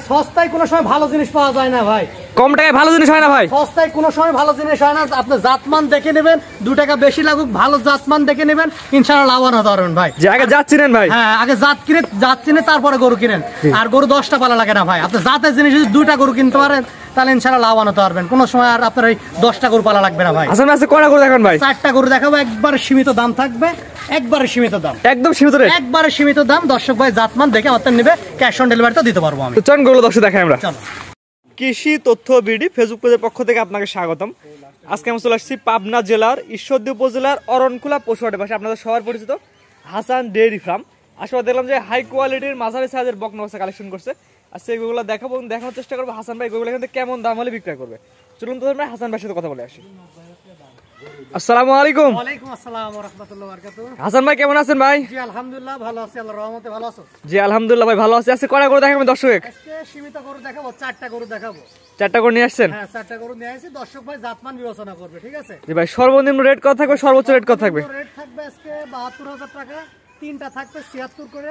সস্তায় কোনো সময় ভালো জিনিস পাওয়া যায় না ভাই, কম টাকায় ভালো জিনিস হয় না ভাই, সস্তায় কোনো সময় ভালো জিনিস হয় না। আপনি জাতমান দেখে নেবেন, 2 টাকা বেশি লাগুক, ভালো জাতমান দেখে নেবেন, ইনশাআল্লাহ লাভবান হতে পারবেন ভাই। যে আগে জাত চিনেন ভাই, হ্যাঁ আগে জাত চিনে তারপরে গরু কিনেন। আর গরু 10টা পালা লাগে না ভাই, আপনি জাতের জিনিস যদি 2টা গরু কিনতে পারেন তাহলে ইনশাআল্লাহ লাভবান হতে পারবেন। কোনো সময় আর আপনার এই 10টা গরু পালা লাগবে না ভাই। হাসান ভাই কয়টা গরু দেখান ভাই? 4টা গরু দেখাবো, একবারে সীমিত দাম থাকবে, একবারে সীমিত দাম, একদম সীমিত রেট, একবারে সীমিত দাম। দর্শক ভাই জাতমান দেখে আমাদের নেবে, ক্যাশ অন ডেলিভারিটা দিতে পারবো আমি। তো চল গরু দর্শক দেখাই আমরা। চলো। কৃষি তথ্য বিডি ফেসবুক পেজের পক্ষ থেকে আপনাকে স্বাগতম। আজকে আমি চলে আসছি পাবনা জেলার ঈশ্বরদী উপজেলার অরণখোলা পশুহাটের পাশে আপনাদের সবার পরিচিত হাসান ডেইরি ফার্ম। আসলে দেখলাম যে হাই কোয়ালিটির মাঝারি সাইজের বকনা বাচ্চা কালেকশন করছে। আজকে এগুলো দেখাবো এবং দেখানোর চেষ্টা করবো হাসান ভাই এগুলো এখান থেকে কেমন দাম হলে বিক্রয় করবে। চলুন তো আমরা হাসান ভাইয়ের সাথে কথা বলে আসি। আসসালামু আলাইকুম। ওয়ালাইকুম আসসালাম ওয়া রাহমাতুল্লাহি ওয়া বারাকাতুহু। হাসান ভাই কেমন আছেন ভাই? জি আলহামদুলিল্লাহ ভালো আছি, আল্লাহর রহমতে। ভালো আছো? জি আলহামদুলিল্লাহ ভাই ভালো আছি। আজকে কয়টা গরু দেখাবেন দর্শক? আজকে সীমিত গরু দেখাবো, 4টা গরু দেখাবো। 4টা গরু নিয়ে আসছেন? হ্যাঁ 4টা গরু নিয়ে আসি, দর্শক ভাই জাতমান বিবেচনা করবে, ঠিক আছে? জি ভাই সর্বনিম্ন রেট কত থাকবে, সর্বোচ্চ রেট কত থাকবে? রেট থাকবে আজকে 72,000 টাকা, 3টা থাকবে 76 করে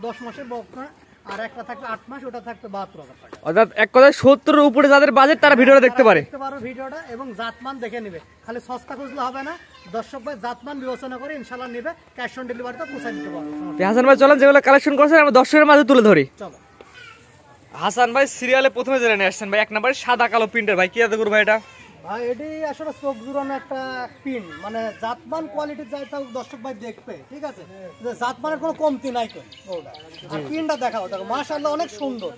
10 মাসের বকনা, আর একটা থাকবে 8 মাস, ওটা থাকবে 72,000 টাকা। অর্থাৎ এক কথায় 70 এর উপরে যাদের বাজেট তারা ভিডিওটা দেখতে পারে ভিডিওটা, এবং জাতমান দেখে নেবে। খালি সস্তা খুঁজলে হবে না, দর্শক ভাই জাতমান বিবেচনা করে ইনশাআল্লাহ নেবে, ক্যাশ অন ডেলিভারিতে পৌঁছে দিতে পারবো। হাসান ভাই চলেন যেগুলো কালেকশন করছেন আমরা দর্শকের মাঝে তুলে ধরি। চলো। হাসান ভাই সিরিয়ালে প্রথমে জেনে নিয়ে আসছেন ভাই, 1 নম্বরে সাদা কালো প্রিন্টের ভাই, কি আছে গরু ভাই এটা? ভাই এটি আসলে চোখ জুড়ানো একটা পিন, মানে জাতমান কোয়ালিটির যাই তাও দর্শক ভাই দেখবে, ঠিক আছে? যে জাতমানের কোনো কমতি নাই তো গরুটা। আর পিনটা দেখাও, দেখো মাশাআল্লাহ অনেক সুন্দর,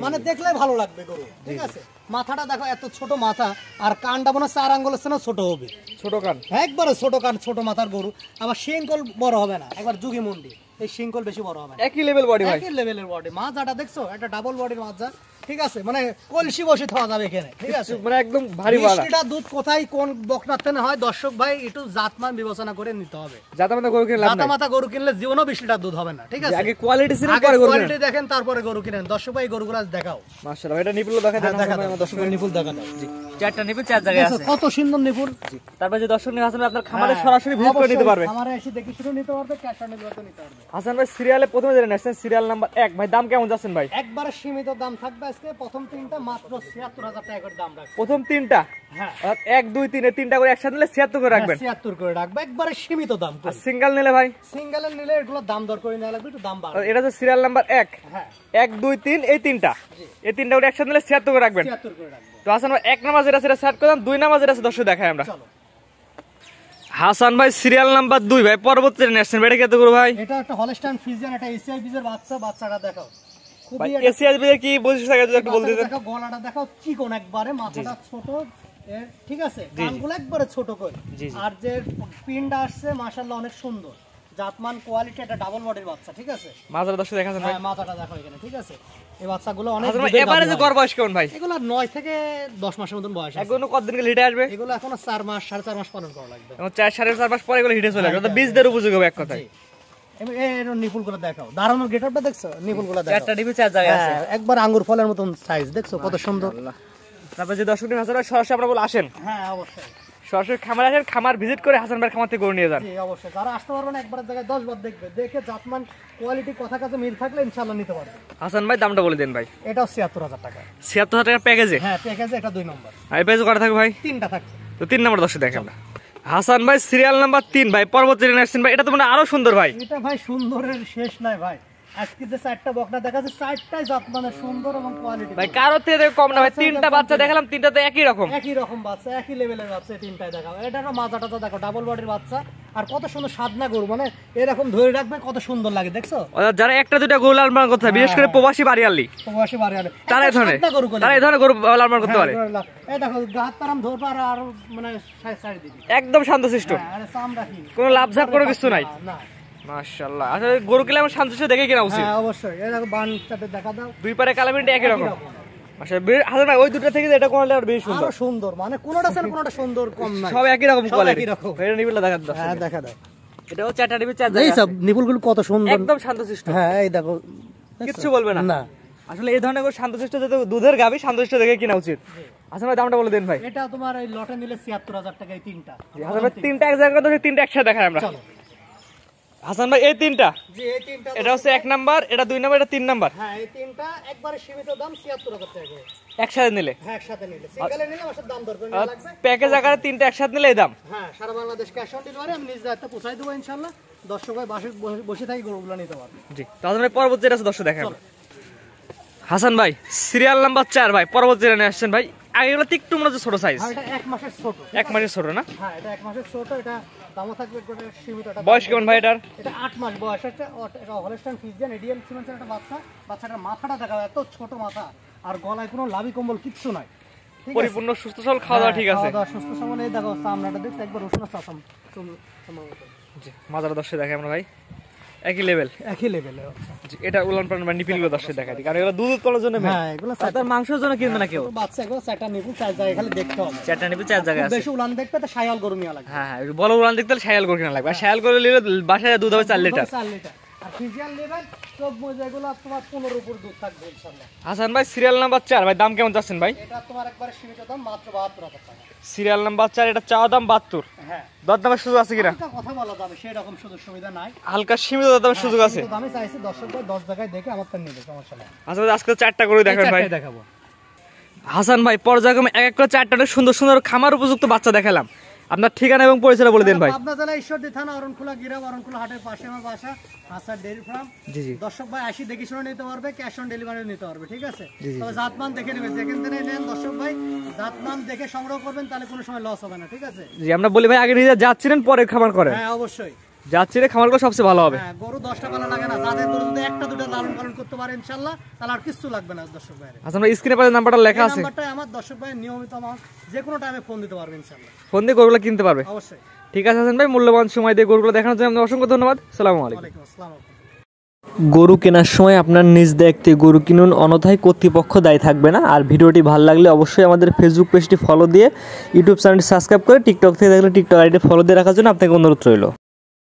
মানে দেখলে ভালো লাগবে গরু, ঠিক আছে? মাথাটা দেখো এত ছোট মাথা, আর কানটা মনে 4 আঙ্গুলের চেয়ে ছোট হবে, ছোট কান, একবারে ছোট কান, ছোট মাথার গরু। আবার শিংকল বড় হবে না, একবার যুগি মুন্ডি, এই শিংকল বেশি বড় হবে না, একই লেভেল বডি ভাই, একই লেভেলের বডি। মাজাটা দেখছো, একটা ডাবল বডির মাজা, ঠিক আছে? মানে কলসি বসে থাকা যাবে এখানে, ঠিক আছে? মানে একদম ভারী বাড়া। 20টা দুধ কোথায় কোন বকনার থেকে হয় দর্শক ভাই একটু জাতমান বিবেচনা করে নিতে হবে। জাতামাতা গরু কিনলে লাভ নাই, জাতামাতা গরু কিনলে জীবনও 20 লিটার দুধ হবে না, ঠিক আছে? আগে কোয়ালিটি সিরিজ আগে পরে গরু কোয়ালিটি কিনেন। দেখেন তারপরে গরু কিনেন। দর্শক ভাই গরুগুলো দেখাও, মাশাআল্লাহ এটা নিপুল দেখা দেন দেখা দর্শকের নিপুল দেখা দাও। জি 4টা নিপুল 4 জায়গায় আছে, কত সুন্দর নিপুল। তারপর যে দর্শক নিয়ে হাসান ভাই আপনার খামারে সরাসরি ভিজিট করে নিতে পারবে, আমারে এসে দেখি শুরু নিতে পারবে, ক্যাশ অন ডেলিভারি নিতে পারবে। হাসান ভাই সিরিয়ালে প্রথমে জেনে নিয়ে আসছেন সিরিয়াল নাম্বার 1 ভাই, দাম কেমন যাচ্ছেন ভাই? একবারে সীমিত দাম থাকবে আজকে, প্রথম 3টা মাত্র 76,000 টাকা করে দাম রাখবে। প্রথম 3টা, হ্যাঁ 1 2 3 এই 3টা করে একসাথে নিলে 76 করে রাখবেন, 76 করে রাখবে, একবারে সীমিত দাম। আর সিঙ্গেল নিলে ভাই? সিঙ্গেলের নিলে এগুলো দাম দর করে নেওয়া লাগবে, একটু দাম বাড়বে। এটা হচ্ছে সিরিয়াল নাম্বার 1, হ্যাঁ 1 2 3 এই 3টা, এই 3টা করে একসাথে নিলে 76 করে রাখবেন। 76 করে রাখবে। তো হাসান ভাই 1 নাম্বার যেটা সেটা সেট করে দেন, 2 নাম্বার যেটা আছে দর্শক দেখাই আমরা। চলো। হাসান ভাই সিরিয়াল নাম্বার 2 ভাই, পরবর্তী নেক্সট এটা কি এত গরু ভাই? এটা একটা হলস্টাইন ফ্রিজিয়ান, এটা এসিআই বীজের বাচ্চা, বাচ্চাটা দেখাও ভাই খুবই। এসিআর বিয়ের কি বৈশিষ্ট্য থাকে যদি একটু বলতে দিতেন। দেখো গলাটা দেখাও চিকন একবারে, মাথাটা ছোট, ঠিক আছে? কানগুলো একবারে ছোট করে, আর যে পিনটা আসছে মাশাআল্লাহ অনেক সুন্দর, জাতমান কোয়ালিটি, এটা ডাবল বডির বাচ্চা, ঠিক আছে? মাথাটা দর্শক দেখাছেন ভাই, হ্যাঁ মাথাটা দেখো এখানে, ঠিক আছে? এই বাচ্চাগুলো অনেক হাসান ভাই এবারে যে গড় বয়স কেমন ভাই? এগুলো 9 থেকে 10 মাসের মতন বয়স আছে। এগুলো কতদিন গেলে হিটে আসবে? এগুলো এখনো 4 মাস 4.5 মাস পালন করা লাগবে, এবং 4 4.5 মাস পরে এগুলো হিটে চলে আসবে, বীজদের উপযোগী হবে এক কথায়। এর নিপুলগুলো দেখাও, দাঁড়ানোর গেটআপটা দেখছো, নিপুলগুলো দেখাও, 4টা ডিবি 4 জায়গায় আছে, একবার আঙ্গুর ফলের মতন সাইজ, দেখছো কত সুন্দর। তারপর যে দর্শক হাসান ভাই সরাসরি আপনারা বলে আসেন, হ্যাঁ অবশ্যই সরাসরি খামারে আসেন, খামার ভিজিট করে হাসান ভাই খামার থেকে গরু নিয়ে যান। জি অবশ্যই, যারা আসতে পারবে না একবার জায়গায় 10 বার দেখবে, দেখে জাতমান কোয়ালিটি কথা কাছে মিল থাকলে ইনশাআল্লাহ নিতে পারবে। হাসান ভাই দামটা বলে দেন ভাই। এটাও 76,000 টাকা। 76,000 টাকার প্যাকেজে? হ্যাঁ প্যাকেজে, এটা 2 নম্বর। আর এই প্যাকেজে কটা থাকবে ভাই? 3টা থাকবে। তো 3 নম্বর দর্শক দেখেন আমরা। হাসান ভাই সিরিয়াল নাম্বার 3 ভাই, পরবর্তী জেনারেশন ভাই, এটা তো মানে আরো সুন্দর ভাই। এটা ভাই সুন্দরের শেষ নাই ভাই, আজকে যে 4টা বকনা দেখাচ্ছে 4টাই জাতমানের সুন্দর এবং কোয়ালিটি ভাই কারোর থেকে কম না ভাই, 3টা বাচ্চা দেখালাম, 3টা তো একই রকম, একই রকম বাচ্চা, একই লেভেলের বাচ্চা, 3টাই দেখাও। এটারও মাজাটা তো দেখো, ডাবল বডির বাচ্চা, আর কত সুন্দর সাদনা গরু, মানে এরকম ধরে রাখবে কত সুন্দর লাগে, দেখছো? যারা একটা দুইটা গরু লালন পালন করতে হয়, বিশেষ করে প্রবাসী বাড়িয়ালি, প্রবাসী বাড়িয়ালি, তারা এই ধরনের গরু লালন পালন করতে পারে। এই দেখো গাছ তারাম ধরবে, আর মানে সাইড দিবি, একদম শান্তশিষ্ট, আরে চামড়া কি, কোনো লাভঝাপ কোনো কিছু নাই। না মাশাআল্লাহ, আসলে গরু কিনলে আমার শান্তশিষ্ট দেখে কিনা উচিত। হ্যাঁ অবশ্যই, এই দেখো বানটাতে দেখা দাও, দুই পারে কালামিনটা একই রকম। মাশাআল্লাহ হাসান ভাই ওই দুটো থেকে এটা কোনটা আর বেশি সুন্দর, আরো সুন্দর, মানে কোনটা আছে কোনটা সুন্দর কম নাই, সব একই রকম কোয়ালিটি। একই রকম। এটা নিবিলা দেখা দাও, হ্যাঁ দেখা দাও, এটাও 4টা ডিবি 4 এই জায়গা সব নিপুলগুলো কত সুন্দর, একদম শান্তশিষ্ট। হ্যাঁ এই দেখো কিচ্ছু বলবে না। না আসলে এই ধরনের শান্তশিষ্ট যেহেতু দুধের গাভী, শান্তশিষ্ট দেখে কিনা উচিত। হাসান ভাই দামটা বলে দেন ভাই। এটা তোমার এই লটে নিলে 76,000 টাকা, এই 3টা। হাসান ভাই 3টা এক জায়গায় তো 3টা একসাথে দেখাই আমরা। চলো হাসান ভাই এই তিনটা, জি এই তিনটা এটা হচ্ছে 1 নাম্বার, এটা 2 নাম্বার, এটা 3 নাম্বার, হ্যাঁ এই তিনটা একবারে সীমিত দাম 76000 টাকা করে। একসাথে নিলে, হ্যাঁ একসাথে নিলে, সিঙ্গেলে নিলে আমার দাম দর করে নেওয়া লাগবে। প্যাকেজ আকারে তিনটা একসাথে নিলে এই দাম। হ্যাঁ সারা বাংলাদেশ ক্যাশ অন ডেলিভারি, আমি নিজ দায়িত্বে পৌঁছাই দেবো ইনশাআল্লাহ। দর্শক ভাই বসে থাকি গরুগুলো নিতে পারবে। জি তাহলে ভাই পরবর্তী যেটা আছে দর্শক দেখেন। হাসান ভাই সিরিয়াল নাম্বার 4 ভাই, পরবর্তী যেটা নিয়ে আসছেন ভাই, আগেগুলো একটু মনে হচ্ছে ছোট সাইজ, হ্যাঁ এটা 1 মাসের ছোট, 1 মাসের ছোট না? হ্যাঁ এটা 1 মাসের ছোট, এটা দামও থাকবে একবারে সীমিত। এটা বয়স কেমন ভাই এটার? এটা 8 মাস বয়স। এটা হলস্টাইন ফ্রিজিয়ান এডিএল সিমেন্সের একটা বাচ্চা। বাচ্চাটার মাথাটা দেখা যায়, এত ছোট মাথা, আর গলায় কোনো লাভি কম্বল কিচ্ছু নাই, ঠিক আছে? পরিপূর্ণ সুস্থ সবল, খাওয়া দাওয়া ঠিক আছে। খাওয়া দাওয়া সুস্থ সবল। এই দেখো সামনাটা দেখতে একবার রসুন চাচাম। জি মাজার দর্শক দেখে আমরা ভাই একই লেভেল, একই লেভেলে। জি এটা উলান পালান বা নিপিলগুলো দর্শক দেখাই দিই, কারণ এগুলো দুধ উৎপাদনের জন্য মেয়ে। হ্যাঁ এগুলো তার মাংসের জন্য কিনবে না কেউ, বাচ্চা এগুলো চারটা নিবু, চার জায়গায় খালি দেখতে হবে। 4টা নিপি 4 জায়গায় আছে। বেশি উলান দেখতে তো শায়াল গরু নিয়ে লাগবে। হ্যাঁ হ্যাঁ বড় উলান দেখতে হলে শায়াল করে কিনা লাগবে, আর শায়াল করে নিলে বাসায় দুধ হবে 4 লিটার। 4 লিটার। আর ফ্রিজিয়ান নেবেন সব মজাগুলো তোমার 15 উপর দুধ থাকবে ইনশাআল্লাহ। হাসান ভাই সিরিয়াল নাম্বার 4 ভাই, দাম কেমন চাচ্ছেন ভাই? এটা তোমার একবারে সীমিত দাম মাত্র 72000 টাকা। সিরিয়াল নাম্বার 4, এটা চাওয়া দাম 72, হ্যাঁ দরদামের সুযোগ আছে কিনা? এটা কথা বলা যাবে, সেই রকম সুযোগ সুবিধা নাই। হালকা সীমিত দরদামের সুযোগ আছে। কিন্তু আমি চাইছি দর্শক ভাই 10 জায়গায় দেখে আমার তা নিবে, সমস্যা নাই। আচ্ছা ভাই, আজকে 4টা করে দেখেন ভাই। চারটাই দেখাবো। হাসান ভাই পর্যায়ক্রমে এক এক করে 4টা অনেক সুন্দর সুন্দর খামার উপযুক্ত বাচ্চা দেখালাম, আপনার ঠিকানা এবং পরিচয় বলে দেন ভাই। পাবনা জেলা ঈশ্বরদী থানা অরণখোলা গ্রাম, অরণখোলা হাটের পাশে আমার বাসা, হাসান ডেইরি ফার্ম। জি জি দর্শক ভাই আসি দেখে শুনে নিতে পারবে, ক্যাশ অন ডেলিভারি নিতে পারবে, ঠিক আছে? জি, জি। তবে জাতমান দেখে নেবেন, যেখান থেকে নেন দর্শক ভাই জাতমান দেখে সংগ্রহ করবেন, তাহলে কোনো সময় লস হবে না, ঠিক আছে? জি আমরা বলি ভাই আগে নিজে যাচ্ছিলেন পরে খামার করেন, হ্যাঁ অবশ্যই। যাচ্ছিলেন খামারগুলো সবচেয়ে ভালো হবে। হ্যাঁ গরু 10টা পালা লাগে না, যাদের গরু যদি একটা দুটো লালন পালন করতে পারে ইনশাআল্লাহ, তাহলে আর কিছু লাগবে না দর্শক ভাই। হাসান ভাই স্ক্রিনে পাশে নাম্বারটা লেখা এই আছে, নাম্বারটাই আমার দর্শক ভাই নিয়মিত আমার যে কোনো টাইমে ফোন দিতে পারবে ইনশাআল্লাহ, ফোন দিয়ে গরুগুলো কিনতে পারবে। অবশ্যই। ঠিক আছে হাসান ভাই, মূল্যবান সময় দিয়ে গরুগুলো দেখানোর জন্য আপনাকে অসংখ্য ধন্যবাদ। আসসালামু আলাইকুম। ওয়ালাইকুম আসসালাম। গরু কেনার সময় আপনার নিজ দায়িত্বে গরু কিনুন, অন্যথায় কর্তৃপক্ষ দায়ী থাকবে না। আর ভিডিওটি ভালো লাগলে অবশ্যই আমাদের ফেসবুক পেজটি ফলো দিয়ে ইউটিউব চ্যানেলটি সাবস্ক্রাইব করে, টিকটক থেকে দেখলে টিকটক আইডি ফলো দিয়ে রাখার জন্য আপনাকে অনুরোধ রইল।